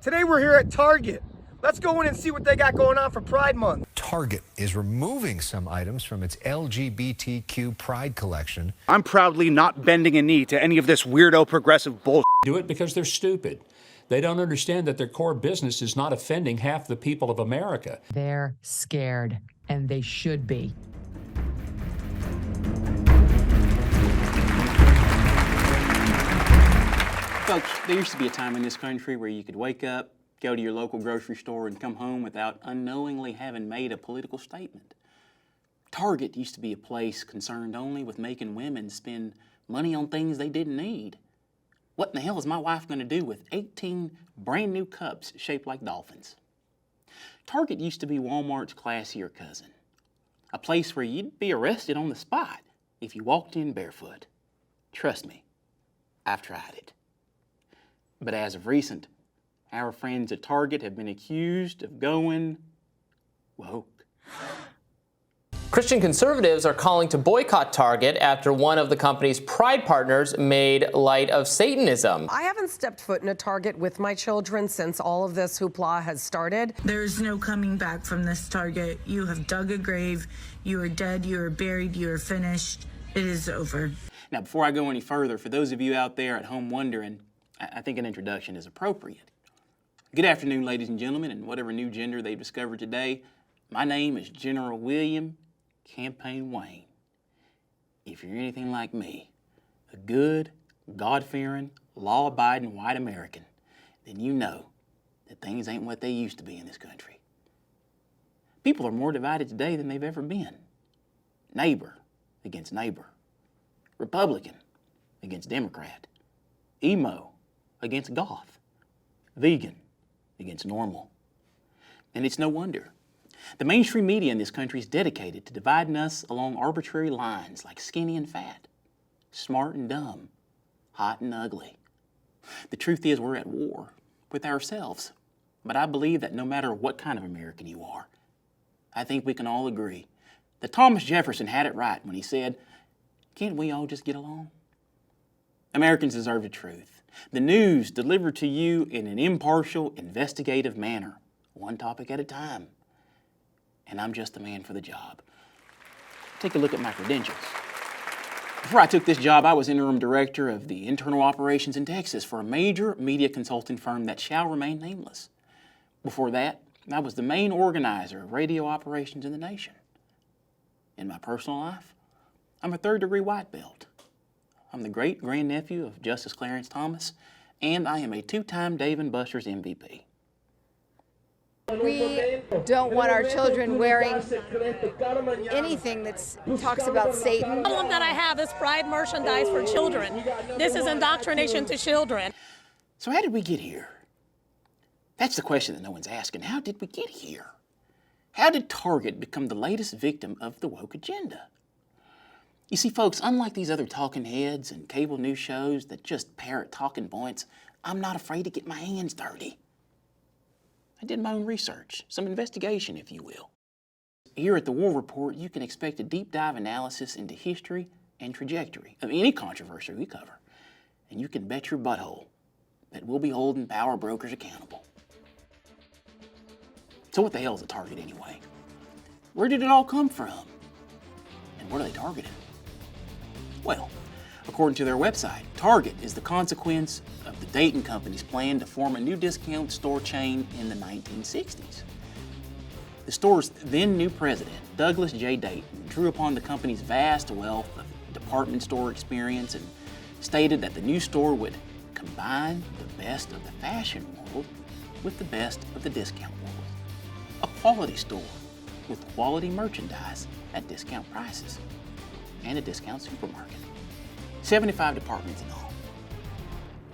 Today we're here at Target. Let's go in and see what they got going on for Pride Month. Target is removing some items from its LGBTQ Pride collection. I'm proudly not bending a knee to any of this weirdo progressive bullshit. Do it because they're stupid. They don't understand that their core business is not offending half the people of America. They're scared, and they should be. Folks, there used to be a time in this country where you could wake up, go to your local grocery store, and come home without unknowingly having made a political statement. Target used to be a place concerned only with making women spend money on things they didn't need. What in the hell is my wife going to do with 18 brand new cups shaped like dolphins? Target used to be Walmart's classier cousin, a place where you'd be arrested on the spot if you walked in barefoot. Trust me, I've tried it. But as of recent, our friends at Target have been accused of going woke. Christian conservatives are calling to boycott Target after one of the company's Pride partners made light of Satanism. I haven't stepped foot in a Target with my children since all of this hoopla has started. There's no coming back from this Target. You have dug a grave. You are dead. You are buried. You are finished. It is over. Now, before I go any further, for those of you out there at home wondering, I think an introduction is appropriate. Good afternoon, ladies and gentlemen, and whatever new gender they've discovered today. My name is General William Campaign Wayne. If you're anything like me, a good, God-fearing, law-abiding white American, then you know that things ain't what they used to be in this country. People are more divided today than they've ever been. Neighbor against neighbor. Republican against Democrat. Emo against goth. Vegan against normal. And it's no wonder. The mainstream media in this country is dedicated to dividing us along arbitrary lines like skinny and fat, smart and dumb, hot and ugly. The truth is we're at war with ourselves. But I believe that no matter what kind of American you are, I think we can all agree that Thomas Jefferson had it right when he said, "Can't we all just get along?" Americans deserve the truth. The news delivered to you in an impartial, investigative manner, one topic at a time. And I'm just the man for the job. Take a look at my credentials. Before I took this job, I was Interim Director of the Internal Operations in Texas for a major media consulting firm that shall remain nameless. Before that, I was the main organizer of radio operations in the nation. In my personal life, I'm a third-degree white belt. I'm the great-grandnephew of Justice Clarence Thomas, and I am a two-time Dave & Buster's MVP. We don't want our children wearing anything that talks about Satan. The problem that I have is pride merchandise for children. This is indoctrination to children. So how did we get here? That's the question that no one's asking. How did we get here? How did Target become the latest victim of the woke agenda? You see, folks, unlike these other talking heads and cable news shows that just parrot talking points, I'm not afraid to get my hands dirty. I did my own research, some investigation, if you will. Here at the War Report, you can expect a deep dive analysis into history and trajectory of any controversy we cover. And you can bet your butthole that we'll be holding power brokers accountable. So what the hell is a Target anyway? Where did it all come from? And what are they targeting? Well, according to their website, Target is the consequence of the Dayton Company's plan to form a new discount store chain in the 1960s. The store's then new president, Douglas J. Dayton, drew upon the company's vast wealth of department store experience and stated that the new store would combine the best of the fashion world with the best of the discount world. A quality store with quality merchandise at discount prices and a discount supermarket. 75 departments in all.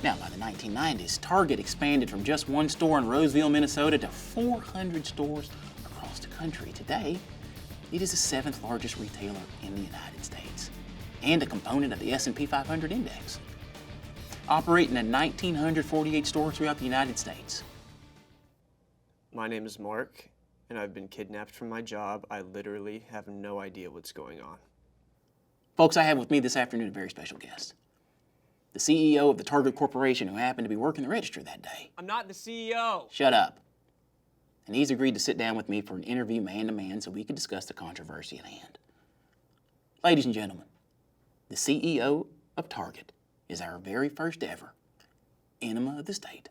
Now, by the 1990s, Target expanded from just one store in Roseville, Minnesota to 400 stores across the country. Today, it is the 7th largest retailer in the United States and a component of the S&P 500 index, operating in 1,948 stores throughout the United States. My name is Mark, and I've been kidnapped from my job. I literally have no idea what's going on. Folks, I have with me this afternoon a very special guest. the CEO of the Target Corporation who happened to be working the register that day. I'm not the CEO. Shut up. And he's agreed to sit down with me for an interview man-to-man so we could discuss the controversy at hand. Ladies and gentlemen, the CEO of Target is our very first ever enema of the state.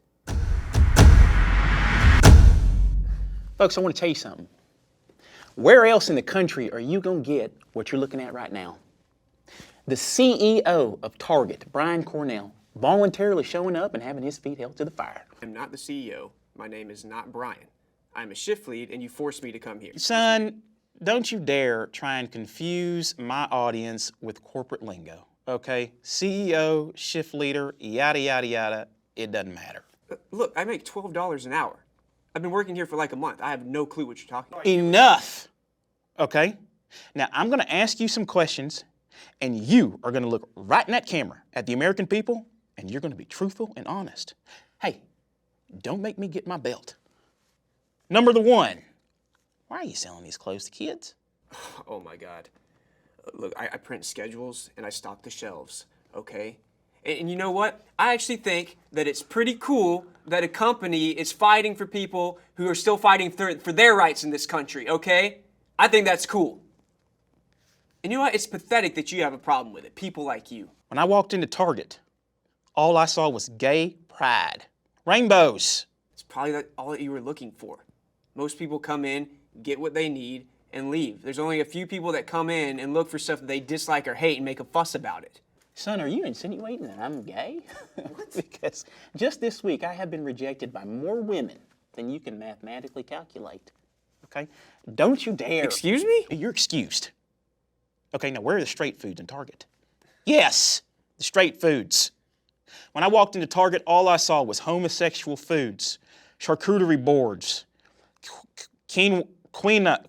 Folks, I want to tell you something. Where else in the country are you going to get what you're looking at right now? The CEO of Target, Brian Cornell, voluntarily showing up and having his feet held to the fire. I'm not the CEO. My name is not Brian. I'm a shift lead, and you forced me to come here. Son, don't you dare try and confuse my audience with corporate lingo, okay? CEO, shift leader, yada, yada, yada, it doesn't matter. Look, I make $12 an hour. I've been working here for like a month. I have no clue what you're talking about. Enough, okay? Now, I'm gonna ask you some questions, and you are gonna look right in that camera at the American people, and you're gonna be truthful and honest. Hey, don't make me get my belt. Number one, why are you selling these clothes to kids? Oh my God. Look, I print schedules and I stock the shelves, okay? And you know what? I actually think that it's pretty cool that a company is fighting for people who are still fighting for their rights in this country, okay? I think that's cool. And you know what? It's pathetic that you have a problem with it, people like you. When I walked into Target, all I saw was gay pride. Rainbows. It's probably all that you were looking for. Most people come in, get what they need, and leave. There's only a few people that come in and look for stuff that they dislike or hate and make a fuss about it. Son, are you insinuating that I'm gay? Because just this week I have been rejected by more women than you can mathematically calculate. Okay? Don't you dare. Excuse me? You're excused. Okay, now where are the straight foods in Target? Yes, the straight foods. When I walked into Target, all I saw was homosexual foods, charcuterie boards, quinoa.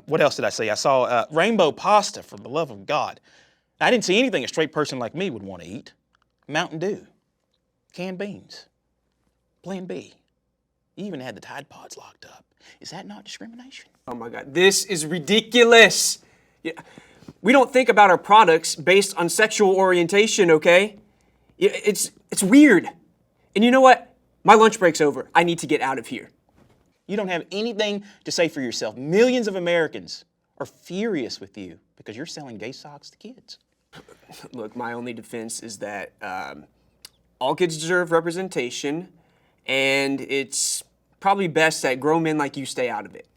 What else did I see? I saw rainbow pasta, for the love of God. I didn't see anything a straight person like me would want to eat. Mountain Dew, canned beans, Plan B. You even had the Tide Pods locked up. Is that not discrimination? Oh my God, this is ridiculous. Yeah. We don't think about our products based on sexual orientation, okay? It's weird. And you know what? My lunch break's over. I need to get out of here. You don't have anything to say for yourself. Millions of Americans are furious with you because you're selling gay socks to kids. Look, my only defense is that all kids deserve representation, and it's probably best that grown men like you stay out of it.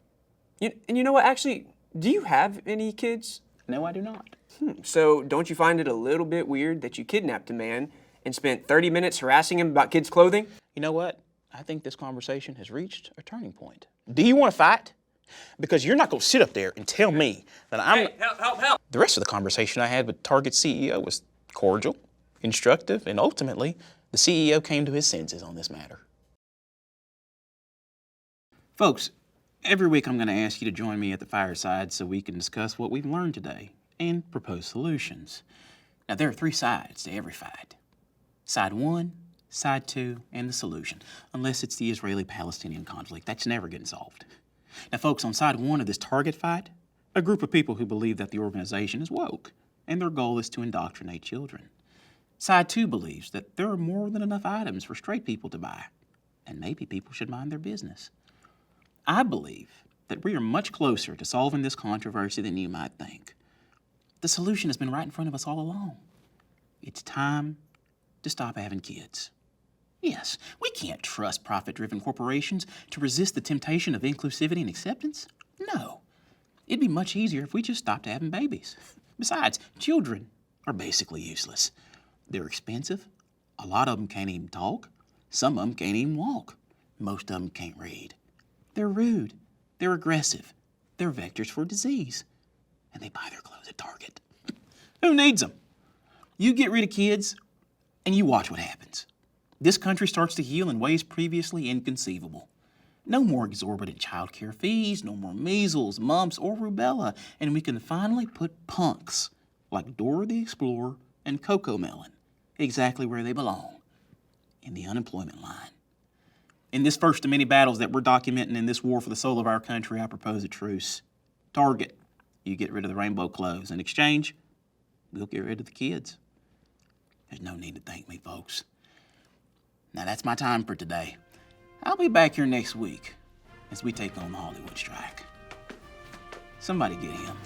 And you know what? Actually, do you have any kids? No, I do not. So don't you find it a little bit weird that you kidnapped a man and spent 30 minutes harassing him about kids' clothing? You know what? I think this conversation has reached a turning point. Do you want to fight? Because you're not going to sit up there and tell me that I'm... Hey, help! The rest of the conversation I had with Target's CEO was cordial, instructive, and ultimately, the CEO came to his senses on this matter. Folks, every week I'm going to ask you to join me at the fireside so we can discuss what we've learned today and propose solutions. Now, there are three sides to every fight. Side one, side two, and the solution, unless it's the Israeli-Palestinian conflict. That's never getting solved. Now, folks, on side one of this Target fight, a group of people who believe that the organization is woke, and their goal is to indoctrinate children. Side two believes that there are more than enough items for straight people to buy, and maybe people should mind their business. I believe that we are much closer to solving this controversy than you might think. The solution has been right in front of us all along. It's time to stop having kids. Yes, we can't trust profit-driven corporations to resist the temptation of inclusivity and acceptance. No. It'd be much easier if we just stopped having babies. Besides, children are basically useless. They're expensive. A lot of them can't even talk. Some of them can't even walk. Most of them can't read. They're rude. They're aggressive. They're vectors for disease. And they buy their clothes at Target. Who needs them? You get rid of kids, and you watch what happens. This country starts to heal in ways previously inconceivable. No more exorbitant child care fees, no more measles, mumps, or rubella, and we can finally put punks like Dora the Explorer and Coco Melon exactly where they belong, in the unemployment line. In this first of many battles that we're documenting in this war for the soul of our country, I propose a truce. Target, you get rid of the rainbow clothes. In exchange, we'll get rid of the kids. There's no need to thank me, folks. Now, that's my time for today. I'll be back here next week as we take on the Hollywood strike. Somebody get him.